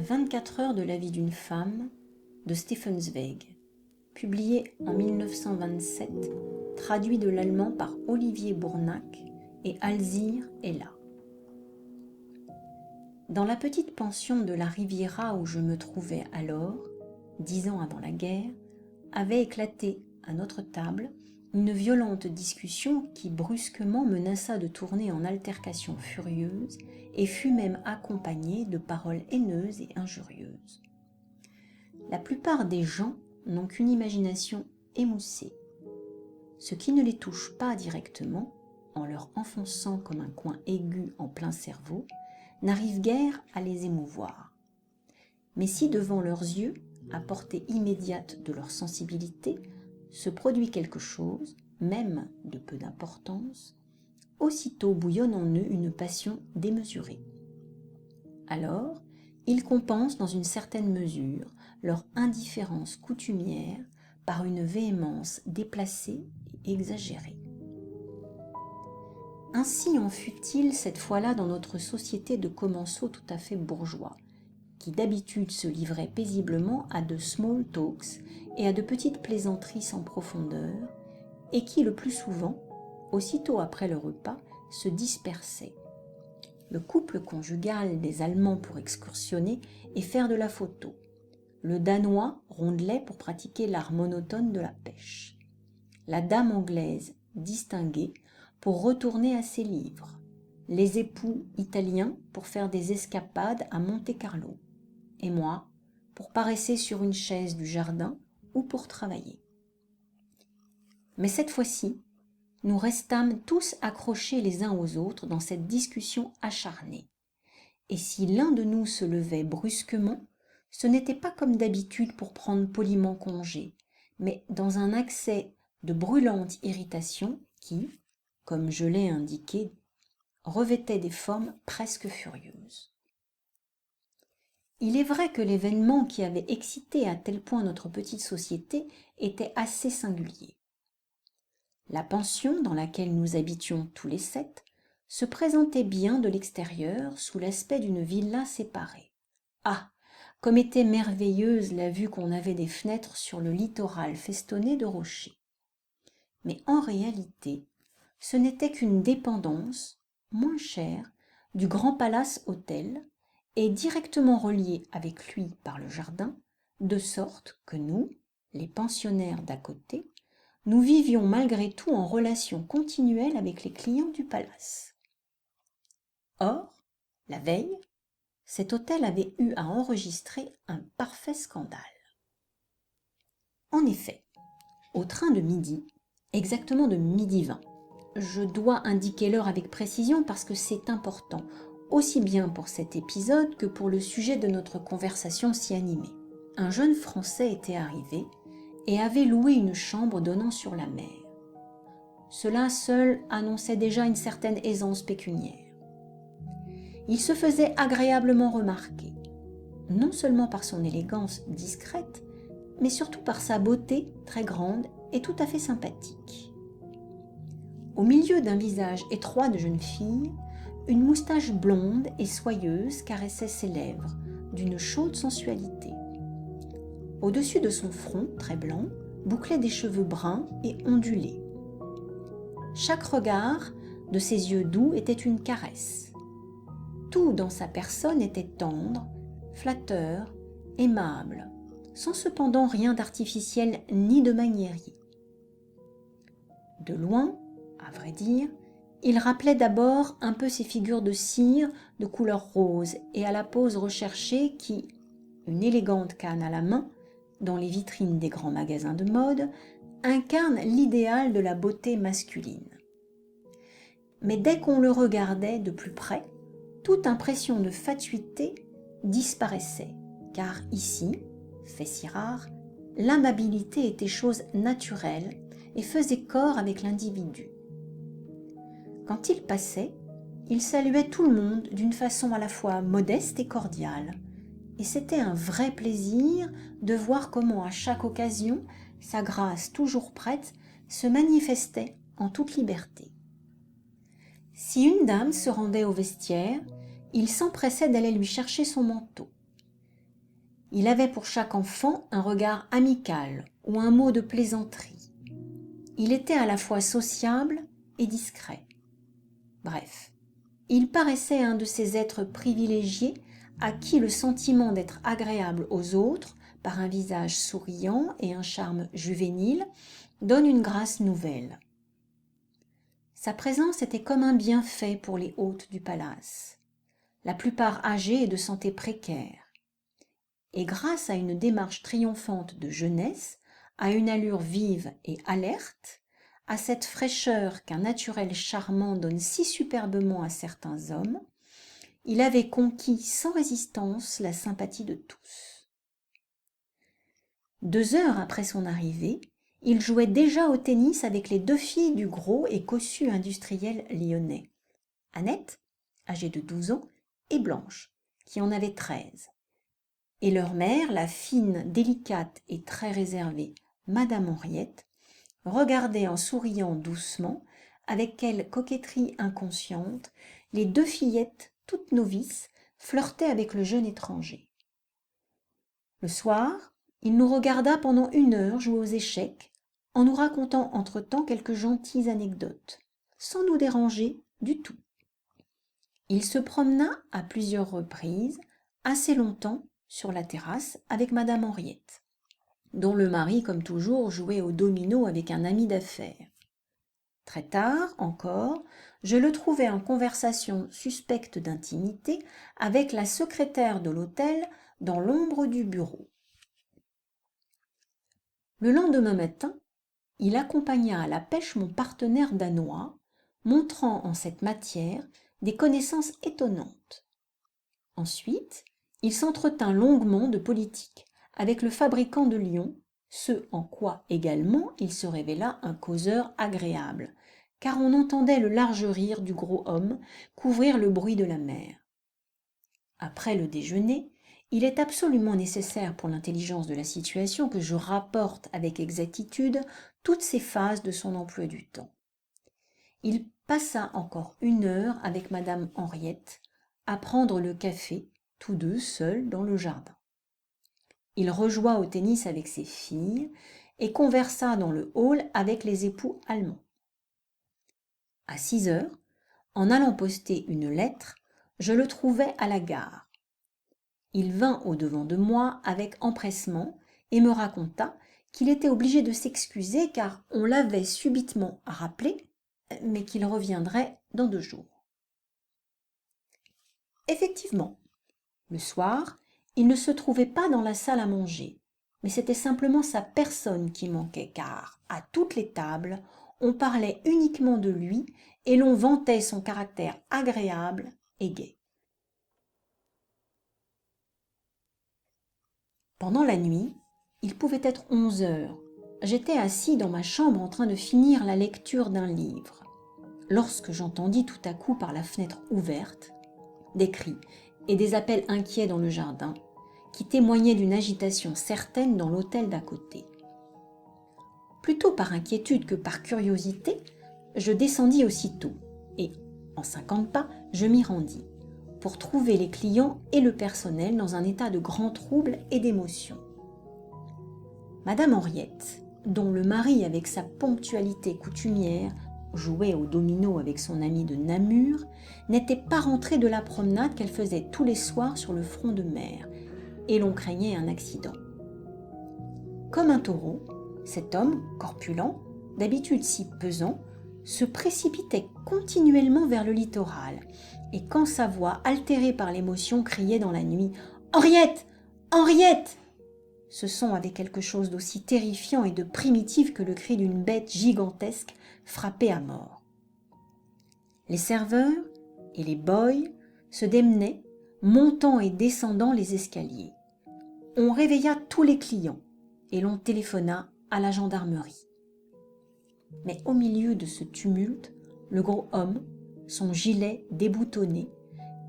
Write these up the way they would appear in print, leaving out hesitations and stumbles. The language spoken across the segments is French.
24 heures de la vie d'une femme de Stefan Zweig, publié en 1927, traduit de l'allemand par Olivier Bournac et Alzire Ella. Dans la petite pension de la Riviera où je me trouvais alors, 10 ans avant la guerre, avait éclaté à notre table une violente discussion qui brusquement menaça de tourner en altercation furieuse et fut même accompagnée de paroles haineuses et injurieuses. La plupart des gens n'ont qu'une imagination émoussée. Ce qui ne les touche pas directement, en leur enfonçant comme un coin aigu en plein cerveau, n'arrive guère à les émouvoir. Mais si devant leurs yeux, à portée immédiate de leur sensibilité, se produit quelque chose, même de peu d'importance, aussitôt bouillonne en eux une passion démesurée. Alors, ils compensent dans une certaine mesure leur indifférence coutumière par une véhémence déplacée et exagérée. Ainsi en fut-il cette fois-là dans notre société de commensaux tout à fait bourgeois, qui d'habitude se livraient paisiblement à de small talks et à de petites plaisanteries sans profondeur, et qui le plus souvent, aussitôt après le repas, se dispersaient. Le couple conjugal des Allemands pour excursionner et faire de la photo, le Danois rondelet pour pratiquer l'art monotone de la pêche, la dame anglaise distinguée pour retourner à ses livres, les époux italiens pour faire des escapades à Monte-Carlo, et moi pour paresser sur une chaise du jardin ou pour travailler. Mais cette fois-ci, nous restâmes tous accrochés les uns aux autres dans cette discussion acharnée. Et si l'un de nous se levait brusquement, ce n'était pas comme d'habitude pour prendre poliment congé, mais dans un accès de brûlante irritation qui, comme je l'ai indiqué, revêtait des formes presque furieuses. Il est vrai que l'événement qui avait excité à tel point notre petite société était assez singulier. La pension dans laquelle nous habitions tous les 7 se présentait bien de l'extérieur sous l'aspect d'une villa séparée. Ah, comme était merveilleuse la vue qu'on avait des fenêtres sur le littoral festonné de rochers. Mais en réalité, ce n'était qu'une dépendance, moins chère, du grand palace hôtel, et directement reliée avec lui par le jardin, de sorte que nous, les pensionnaires d'à côté, nous vivions malgré tout en relation continuelle avec les clients du palace. Or, la veille, cet hôtel avait eu à enregistrer un parfait scandale. En effet, au train de midi, exactement de 12h20, je dois indiquer l'heure avec précision parce que c'est important, aussi bien pour cet épisode que pour le sujet de notre conversation si animée. Un jeune Français était arrivé et avait loué une chambre donnant sur la mer. Cela seul annonçait déjà une certaine aisance pécuniaire. Il se faisait agréablement remarquer, non seulement par son élégance discrète, mais surtout par sa beauté très grande et tout à fait sympathique. Au milieu d'un visage étroit de jeune fille, une moustache blonde et soyeuse caressait ses lèvres d'une chaude sensualité. Au-dessus de son front, très blanc, bouclaient des cheveux bruns et ondulés. Chaque regard de ses yeux doux était une caresse. Tout dans sa personne était tendre, flatteur, aimable, sans cependant rien d'artificiel ni de maniérier. De loin, à vrai dire, il rappelait d'abord un peu ces figures de cire de couleur rose et à la pose recherchée qui, une élégante canne à la main, dans les vitrines des grands magasins de mode, incarne l'idéal de la beauté masculine. Mais dès qu'on le regardait de plus près, toute impression de fatuité disparaissait, car ici, fait si rare, l'amabilité était chose naturelle et faisait corps avec l'individu. Quand il passait, il saluait tout le monde d'une façon à la fois modeste et cordiale, et c'était un vrai plaisir de voir comment à chaque occasion sa grâce toujours prête se manifestait en toute liberté. Si une dame se rendait au vestiaire, il s'empressait d'aller lui chercher son manteau. Il avait pour chaque enfant un regard amical ou un mot de plaisanterie. Il était à la fois sociable et discret. Bref, il paraissait un de ces êtres privilégiés à qui le sentiment d'être agréable aux autres, par un visage souriant et un charme juvénile, donne une grâce nouvelle. Sa présence était comme un bienfait pour les hôtes du palace, la plupart âgés et de santé précaire. Et grâce à une démarche triomphante de jeunesse, à une allure vive et alerte, à cette fraîcheur qu'un naturel charmant donne si superbement à certains hommes, il avait conquis sans résistance la sympathie de tous. 2 heures après son arrivée, il jouait déjà au tennis avec les 2 filles du gros et cossu industriel lyonnais, Annette, âgée de 12 ans, et Blanche, qui en avait 13. Et leur mère, la fine, délicate et très réservée Madame Henriette, regardait en souriant doucement, avec quelle coquetterie inconsciente, les 2 fillettes, toutes novices, flirtaient avec le jeune étranger. Le soir, il nous regarda pendant 1 heure jouer aux échecs, en nous racontant entre-temps quelques gentilles anecdotes, sans nous déranger du tout. Il se promena à plusieurs reprises, assez longtemps, sur la terrasse avec Madame Henriette, dont le mari, comme toujours, jouait au domino avec un ami d'affaires. Très tard encore, je le trouvai en conversation suspecte d'intimité avec la secrétaire de l'hôtel dans l'ombre du bureau. Le lendemain matin, il accompagna à la pêche mon partenaire danois, montrant en cette matière des connaissances étonnantes. Ensuite, il s'entretint longuement de politique avec le fabricant de Lyon, ce en quoi également il se révéla un causeur agréable, car on entendait le large rire du gros homme couvrir le bruit de la mer. Après le déjeuner, il est absolument nécessaire pour l'intelligence de la situation que je rapporte avec exactitude toutes ces phases de son emploi du temps. Il passa encore 1 heure avec Madame Henriette à prendre le café, tous deux seuls dans le jardin. Il rejoua au tennis avec ses filles et conversa dans le hall avec les époux allemands. À 6 heures, en allant poster une lettre, je le trouvai à la gare. Il vint au-devant de moi avec empressement et me raconta qu'il était obligé de s'excuser car on l'avait subitement rappelé, mais qu'il reviendrait dans 2 jours. Effectivement, le soir, il ne se trouvait pas dans la salle à manger, mais c'était simplement sa personne qui manquait, car, à toutes les tables, on parlait uniquement de lui et l'on vantait son caractère agréable et gai. Pendant la nuit, il pouvait être 11 heures. J'étais assis dans ma chambre en train de finir la lecture d'un livre, lorsque j'entendis tout à coup par la fenêtre ouverte des cris et des appels inquiets dans le jardin, qui témoignaient d'une agitation certaine dans l'hôtel d'à côté. Plutôt par inquiétude que par curiosité, je descendis aussitôt et, en 50 pas, je m'y rendis, pour trouver les clients et le personnel dans un état de grand trouble et d'émotion. Madame Henriette, dont le mari, avec sa ponctualité coutumière, jouait au domino avec son ami de Namur, n'était pas rentrée de la promenade qu'elle faisait tous les soirs sur le front de mer, et l'on craignait un accident. Comme un taureau, cet homme, corpulent, d'habitude si pesant, se précipitait continuellement vers le littoral, et quand sa voix, altérée par l'émotion, criait dans la nuit « Henriette ! Henriette !» Ce son avait quelque chose d'aussi terrifiant et de primitif que le cri d'une bête gigantesque frappée à mort. Les serveurs et les boys se démenaient, montant et descendant les escaliers. On réveilla tous les clients et l'on téléphona à la gendarmerie. Mais au milieu de ce tumulte, le gros homme, son gilet déboutonné,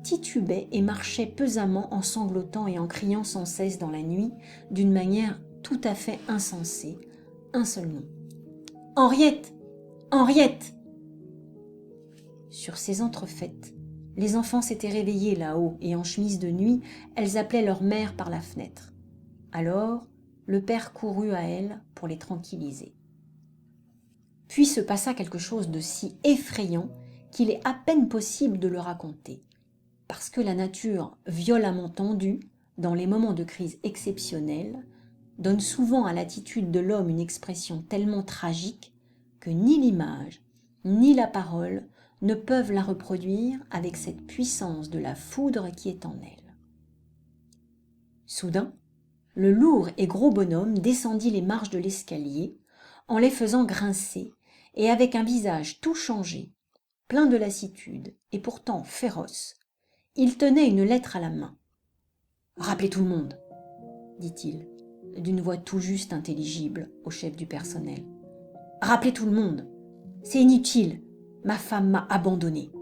titubait et marchait pesamment en sanglotant et en criant sans cesse dans la nuit, d'une manière tout à fait insensée, un seul nom. « Henriette ! Henriette !» Sur ces entrefaites, les enfants s'étaient réveillés là-haut et en chemise de nuit, elles appelaient leur mère par la fenêtre. Alors, le père courut à elles pour les tranquilliser. Puis se passa quelque chose de si effrayant qu'il est à peine possible de le raconter, parce que la nature violemment tendue, dans les moments de crise exceptionnelle, donne souvent à l'attitude de l'homme une expression tellement tragique que ni l'image, ni la parole ne peuvent la reproduire avec cette puissance de la foudre qui est en elle. Soudain, le lourd et gros bonhomme descendit les marches de l'escalier en les faisant grincer et avec un visage tout changé, plein de lassitude et pourtant féroce, il tenait une lettre à la main. « Rappelez tout le monde, dit-il, d'une voix tout juste intelligible au chef du personnel. « Rappelez tout le monde, c'est inutile, ma femme m'a abandonné. »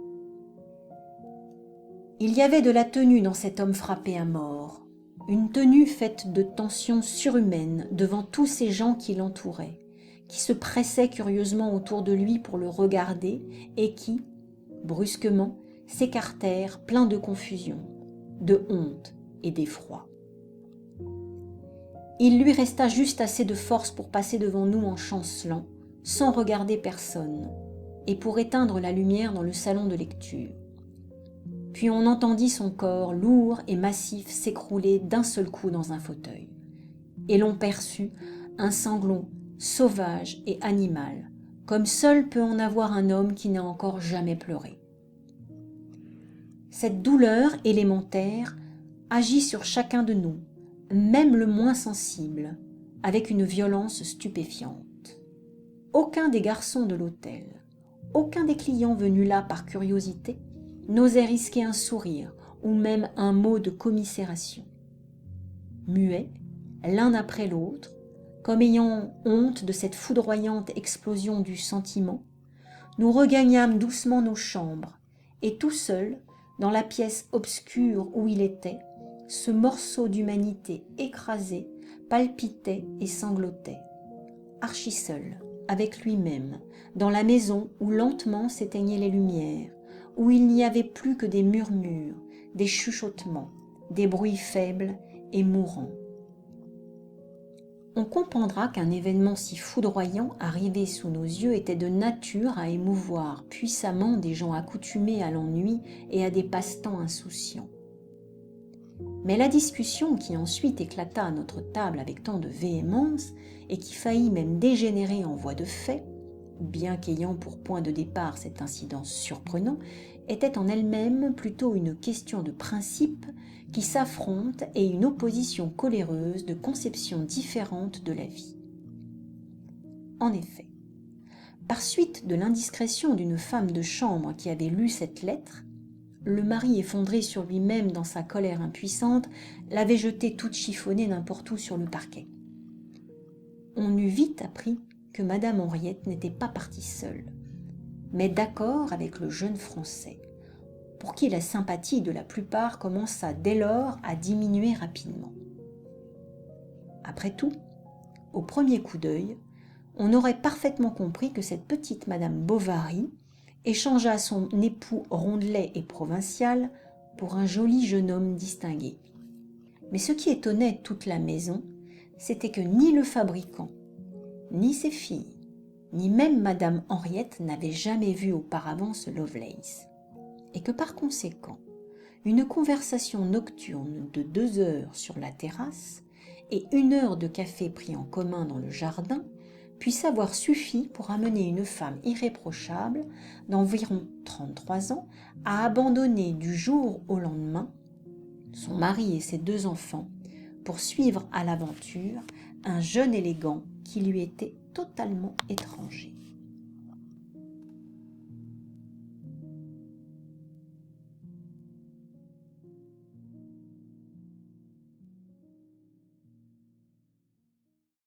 Il y avait de la tenue dans cet homme frappé à mort, une tenue faite de tensions surhumaines devant tous ces gens qui l'entouraient, qui se pressaient curieusement autour de lui pour le regarder et qui, brusquement, s'écartèrent pleins de confusion, de honte et d'effroi. Il lui resta juste assez de force pour passer devant nous en chancelant, sans regarder personne, et pour éteindre la lumière dans le salon de lecture. Puis on entendit son corps lourd et massif s'écrouler d'un seul coup dans un fauteuil, et l'on perçut un sanglot sauvage et animal, comme seul peut en avoir un homme qui n'a encore jamais pleuré. Cette douleur élémentaire agit sur chacun de nous, même le moins sensible, avec une violence stupéfiante. Aucun des garçons de l'hôtel, aucun des clients venus là par curiosité, n'osait risquer un sourire ou même un mot de commisération. Muets, l'un après l'autre, comme ayant honte de cette foudroyante explosion du sentiment, nous regagnâmes doucement nos chambres, et tout seul, dans la pièce obscure où il était, ce morceau d'humanité écrasé palpitait et sanglotait, archi seul, avec lui-même, dans la maison où lentement s'éteignaient les lumières, où il n'y avait plus que des murmures, des chuchotements, des bruits faibles et mourants. On comprendra qu'un événement si foudroyant arrivé sous nos yeux était de nature à émouvoir puissamment des gens accoutumés à l'ennui et à des passe-temps insouciants. Mais la discussion qui ensuite éclata à notre table avec tant de véhémence et qui faillit même dégénérer en voie de fait, bien qu'ayant pour point de départ cet incident surprenant, était en elle-même plutôt une question de principe qui s'affrontent et une opposition coléreuse de conceptions différentes de la vie. En effet, par suite de l'indiscrétion d'une femme de chambre qui avait lu cette lettre, le mari effondré sur lui-même dans sa colère impuissante l'avait jetée toute chiffonnée n'importe où sur le parquet. On eut vite appris que Madame Henriette n'était pas partie seule, mais d'accord avec le jeune Français, pour qui la sympathie de la plupart commença dès lors à diminuer rapidement. Après tout, au premier coup d'œil, on aurait parfaitement compris que cette petite Madame Bovary échangea son époux rondelet et provincial pour un joli jeune homme distingué. Mais ce qui étonnait toute la maison, c'était que ni le fabricant, ni ses filles, ni même Madame Henriette n'avaient jamais vu auparavant ce Lovelace, et que par conséquent, une conversation nocturne de 2 heures sur la terrasse et 1 heure de café pris en commun dans le jardin puisse avoir suffi pour amener une femme irréprochable d'environ 33 ans à abandonner du jour au lendemain son mari et ses 2 enfants pour suivre à l'aventure un jeune élégant qui lui était totalement étranger.